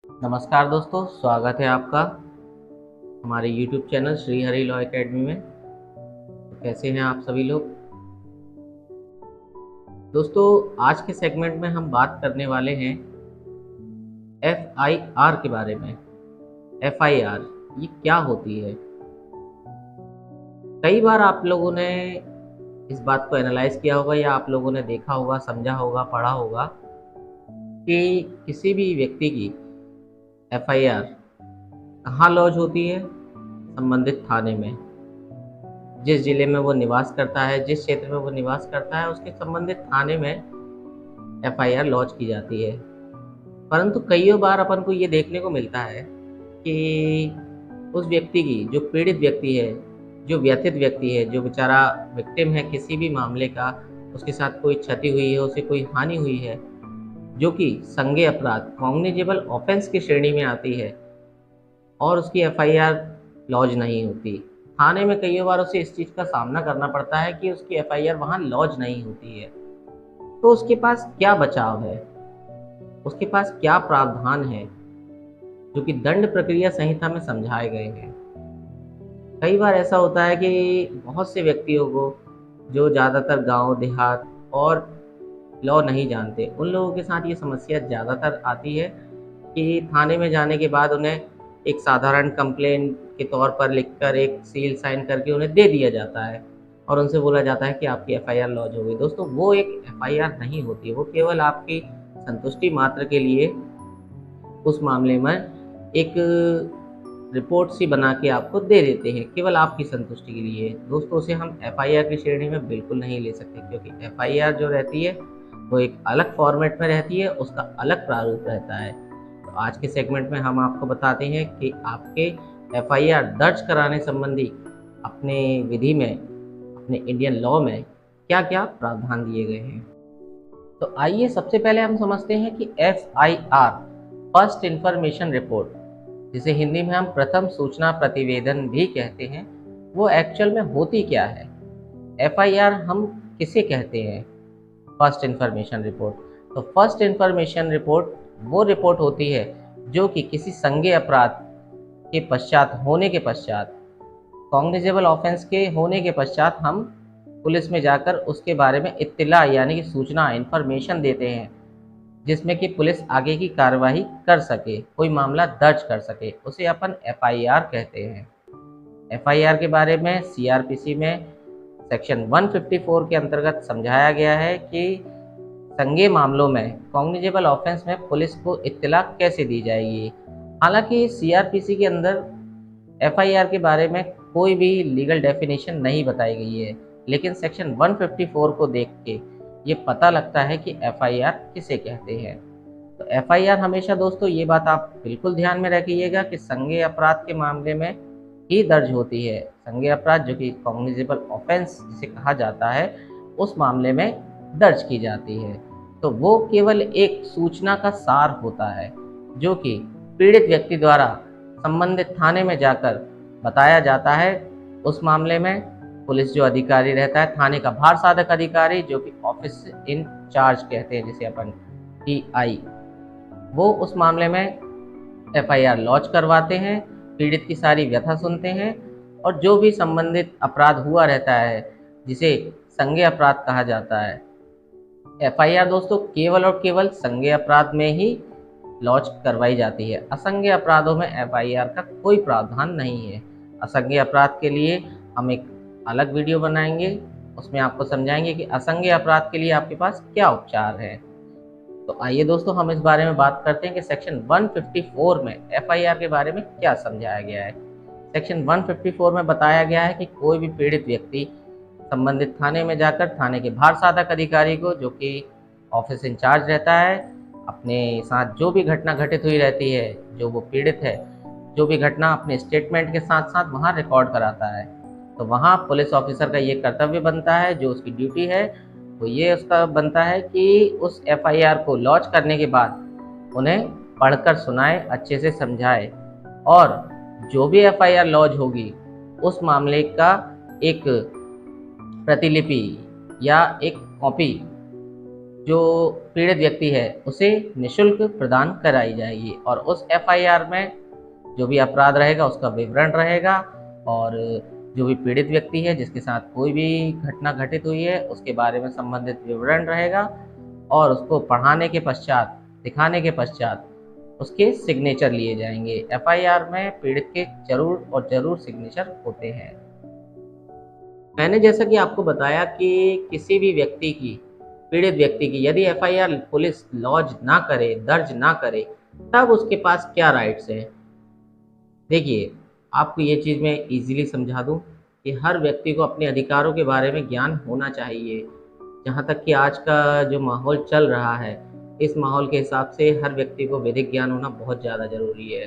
नमस्कार दोस्तों, स्वागत है आपका हमारे YouTube channel Shri Hari law academy में। तो कैसे हैं आप सभी लोग। दोस्तों, आज के सेगमेंट में हम बात करने वाले हैं FIR के बारे में। FIR ये क्या होती है। कई बार आप लोगों ने इस बात को एनालाइज किया होगा या आप लोगों ने देखा होगा, समझा होगा, पढ़ा होगा कि किसी भी व्यक्ति की FIR कहाँ लॉन्च होती है। संबंधित थाने में, जिस जिले में वो निवास करता है, जिस क्षेत्र में वो निवास करता है, उसके संबंधित थाने में FIR लॉन्च की जाती है। परंतु कई बार अपन को ये देखने को मिलता है कि उस व्यक्ति की, जो पीड़ित व्यक्ति है, जो व्यथित व्यक्ति है, जो बेचारा विक्टिम है किसी भी मामले का, उसके साथ कोई क्षति हुई है, उसे कोई हानि हुई है, जो कि संज्ञेय अपराध कॉग्निजेबल ऑफेंस की श्रेणी में आती है और उसकी FIR लॉन्च नहीं होती। थाने में कई बार उसे इस चीज़ का सामना करना पड़ता है कि उसकी FIR वहाँ लॉन्च नहीं होती है। तो उसके पास क्या बचाव है, उसके पास क्या प्रावधान है जो कि दंड प्रक्रिया संहिता में समझाए गए हैं। कई बार ऐसा होता है कि बहुत से व्यक्तियों को, जो ज़्यादातर गांव देहात और लॉ नहीं जानते, उन लोगों के साथ ये समस्या ज़्यादातर आती है कि थाने में जाने के बाद उन्हें एक साधारण कंप्लेंट के तौर पर लिखकर एक सील साइन करके उन्हें दे दिया जाता है और उनसे बोला जाता है कि आपकी FIR लॉन्च हो गई। दोस्तों, वो एक FIR नहीं होती, वो केवल आपकी संतुष्टि मात्र के लिए उस मामले में एक रिपोर्ट सी बना के आपको दे देते हैं, केवल आपकी संतुष्टि के लिए। दोस्तों, उसे हम FIR की श्रेणी में बिल्कुल नहीं ले सकते, क्योंकि FIR जो रहती है वो एक अलग फॉर्मेट में रहती है, उसका अलग प्रारूप रहता है। तो आज के सेगमेंट में हम आपको बताते हैं कि आपके FIR दर्ज कराने संबंधी अपने विधि में, अपने इंडियन लॉ में क्या क्या प्रावधान दिए गए हैं। तो आइए सबसे पहले हम समझते हैं कि FIR, फर्स्ट इंफॉर्मेशन रिपोर्ट, जिसे हिंदी में हम प्रथम सूचना प्रतिवेदन भी कहते हैं, वो एक्चुअल में होती क्या है। FIR हम किसे कहते हैं, फर्स्ट इंफॉर्मेशन रिपोर्ट। तो फर्स्ट इंफॉर्मेशन रिपोर्ट वो रिपोर्ट होती है जो कि किसी संज्ञेय अपराध के पश्चात होने के पश्चात, कॉग्निजेबल ऑफेंस के होने के पश्चात हम पुलिस में जाकर उसके बारे में इत्तिला यानी कि सूचना, इंफॉर्मेशन देते हैं, जिसमें कि पुलिस आगे की कार्रवाई कर सके, कोई मामला दर्ज कर सके, उसे अपन FIR कहते हैं। FIR के बारे में CRPC में सेक्शन 154 के अंतर्गत समझाया गया है कि संज्ञेय मामलों में, कॉग्निजेबल ऑफेंस में पुलिस को इत्तला कैसे दी जाएगी। हालांकि CRPC के अंदर FIR के बारे में कोई भी लीगल डेफिनेशन नहीं बताई गई है, लेकिन सेक्शन 154 को देख के ये पता लगता है कि FIR किसे कहते हैं। तो FIR हमेशा दोस्तों, ये बात आप बिल्कुल ध्यान में रखिएगा कि संज्ञेय अपराध के मामले में ही दर्ज होती है। संज्ञेय अपराध जो कि कॉग्निजेबल ऑफेंस जिसे कहा जाता है, उस मामले में दर्ज की जाती है। तो वो केवल एक सूचना का सार होता है जो कि पीड़ित व्यक्ति द्वारा संबंधित थाने में जाकर बताया जाता है। उस मामले में पुलिस जो अधिकारी रहता है, थाने का भार साधक अधिकारी, जो कि ऑफिस इन चार्ज कहते हैं जिसे अपन TI, वो उस मामले में FIR लॉन्च करवाते हैं, पीड़ित की सारी व्यथा सुनते हैं और जो भी संबंधित अपराध हुआ रहता है, जिसे संज्ञेय अपराध कहा जाता है। FIR दोस्तों केवल और केवल संज्ञेय अपराध में ही लॉन्च करवाई जाती है। असंज्ञेय अपराधों में FIR का कोई प्रावधान नहीं है। असंज्ञेय अपराध के लिए हम एक अलग वीडियो बनाएंगे, उसमें आपको समझाएंगे कि असंज्ञेय अपराध के लिए आपके पास क्या उपचार है। तो आइए दोस्तों, हम इस बारे में बात करते हैं कि सेक्शन 154 में FIR के बारे में क्या समझाया गया है। सेक्शन 154 में बताया गया है कि कोई भी पीड़ित व्यक्ति संबंधित थाने में जाकर थाने के भार साधक अधिकारी को, जो कि ऑफिस इंचार्ज रहता है, अपने साथ जो भी घटना घटित हुई रहती है, जो वो पीड़ित है, जो भी घटना अपने स्टेटमेंट के साथ साथ वहाँ रिकॉर्ड कराता है। तो वहाँ पुलिस ऑफिसर का ये कर्तव्य बनता है, जो उसकी ड्यूटी है, वो ये उसका बनता है कि उस FIR को लॉन्च करने के बाद उन्हें पढ़कर सुनाए, अच्छे से समझाए और जो भी FIR लॉन्च होगी उस मामले का एक प्रतिलिपि या एक कॉपी जो पीड़ित व्यक्ति है उसे निःशुल्क प्रदान कराई जाएगी और उस एफआईआर में जो भी अपराध रहेगा उसका विवरण रहेगा और जो भी पीड़ित व्यक्ति है जिसके साथ कोई भी घटना घटित हुई है उसके बारे में संबंधित विवरण रहेगा और उसको पढ़ाने के पश्चात, दिखाने के पश्चात उसके सिग्नेचर लिए जाएंगे। एफआईआर में पीड़ित के जरूर और जरूर सिग्नेचर होते हैं। मैंने जैसा कि आपको बताया कि किसी भी व्यक्ति की, पीड़ित व्यक्ति की यदि एफआईआर पुलिस लॉन्च ना करे, दर्ज ना करे, तब उसके पास क्या राइट्स हैं। देखिए, आपको ये चीज़ मैं इजीली समझा दूं कि हर व्यक्ति को अपने अधिकारों के बारे में ज्ञान होना चाहिए। जहाँ तक कि आज का जो माहौल चल रहा है, इस माहौल के हिसाब से हर व्यक्ति को वैदिक ज्ञान होना बहुत ज़्यादा ज़रूरी है।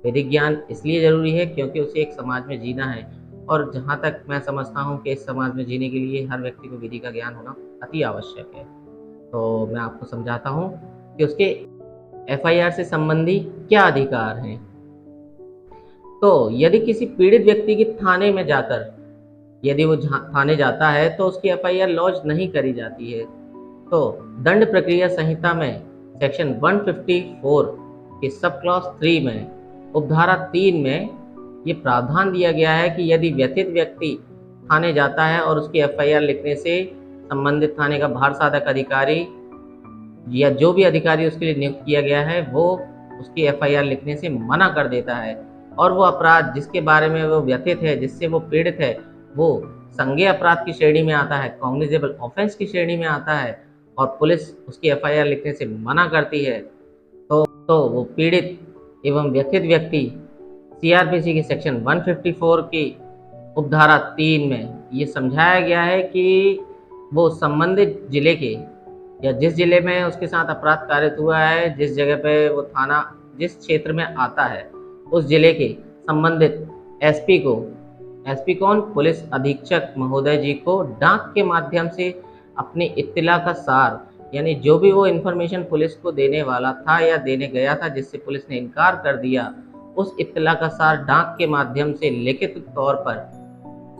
वैदिक ज्ञान इसलिए ज़रूरी है क्योंकि उसे एक समाज में जीना है और जहाँ तक मैं समझता हूँ कि इस समाज में जीने के लिए हर व्यक्ति को विधि का ज्ञान होना अति आवश्यक है। तो मैं आपको समझाता हूँ कि उसके एफआईआर से संबंधी क्या अधिकार हैं। तो यदि किसी पीड़ित व्यक्ति की थाने में जाकर यदि वो थाने जाता है तो उसकी एफआईआर लॉन्च नहीं करी जाती है। तो दंड प्रक्रिया संहिता में सेक्शन 154 के सब क्लॉज 3 में उपधारा 3 में ये प्रावधान दिया गया है कि यदि व्यथित व्यक्ति थाने जाता है और उसकी एफआईआर लिखने से संबंधित थाने का भार साधक अधिकारी या जो भी अधिकारी उसके लिए नियुक्त किया गया है वो उसकी एफआईआर लिखने से मना कर देता है और वो अपराध जिसके बारे में वो व्यथित है, जिससे वो पीड़ित है, वो संज्ञेय अपराध की श्रेणी में आता है, कॉग्निजेबल ऑफेंस की श्रेणी में आता है और पुलिस उसकी एफआईआर लिखने से मना करती है, तो वो पीड़ित एवं व्यथित व्यक्ति सीआरपीसी के सेक्शन 154 की उपधारा 3 में ये समझाया गया है कि वो संबंधित जिले के या जिस जिले में उसके साथ अपराध कारित हुआ है, जिस जगह पे वो थाना जिस क्षेत्र में आता है, उस जिले के संबंधित एसपी को, एसपी कौन, पुलिस अधीक्षक महोदय जी को डाक के माध्यम से अपनी इत्तला का सार, यानी जो भी वो इन्फॉर्मेशन पुलिस को देने वाला था या देने गया था जिससे पुलिस ने इनकार कर दिया, उस इत्तला का सार डाक के माध्यम से लिखित तौर पर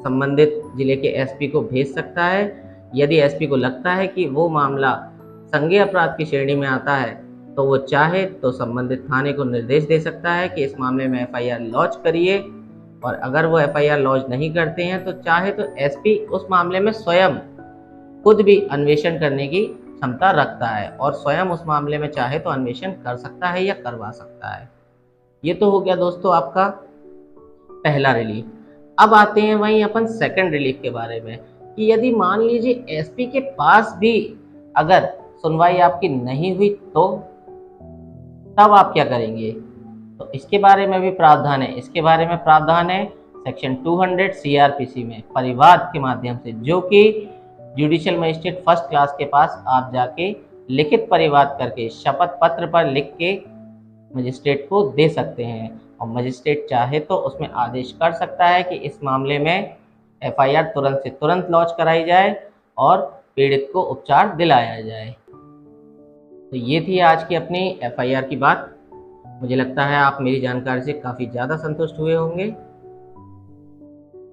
संबंधित जिले के एसपी को भेज सकता है। यदि एसपी को लगता है कि वो मामला संज्ञेय अपराध की श्रेणी में आता है तो वो चाहे तो संबंधित थाने को निर्देश दे सकता है कि इस मामले में एफआईआर लॉन्च करिए और अगर वो एफआईआर लॉन्च नहीं करते हैं तो चाहे तो एसपी उस मामले में स्वयं खुद भी अन्वेषण करने की क्षमता रखता है और स्वयं उस मामले में चाहे तो अन्वेषण कर सकता है या करवा सकता है। ये तो हो गया दोस्तों आपका पहला रिलीफ। अब आते हैं वहीं अपन सेकंड रिलीफ के बारे में कि यदि मान लीजिए एसपी के पास भी अगर सुनवाई आपकी नहीं हुई तो तब आप क्या करेंगे। तो इसके बारे में भी प्रावधान है। इसके बारे में प्रावधान है सेक्शन 200 सीआरपीसी में परिवाद के माध्यम से, जो कि जुडिशियल मजिस्ट्रेट फर्स्ट क्लास के पास आप जाके लिखित परिवाद करके शपथ पत्र पर लिख के मजिस्ट्रेट को दे सकते हैं और मजिस्ट्रेट चाहे तो उसमें आदेश कर सकता है कि इस मामले में एफआईआर तुरंत से तुरंत लॉन्च कराई जाए और पीड़ित को उपचार दिलाया जाए। तो ये थी आज की अपनी एफआईआर की बात। मुझे लगता है आप मेरी जानकारी से काफ़ी ज़्यादा संतुष्ट हुए होंगे।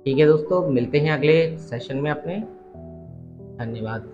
ठीक है दोस्तों, मिलते हैं अगले सेशन में अपने। धन्यवाद।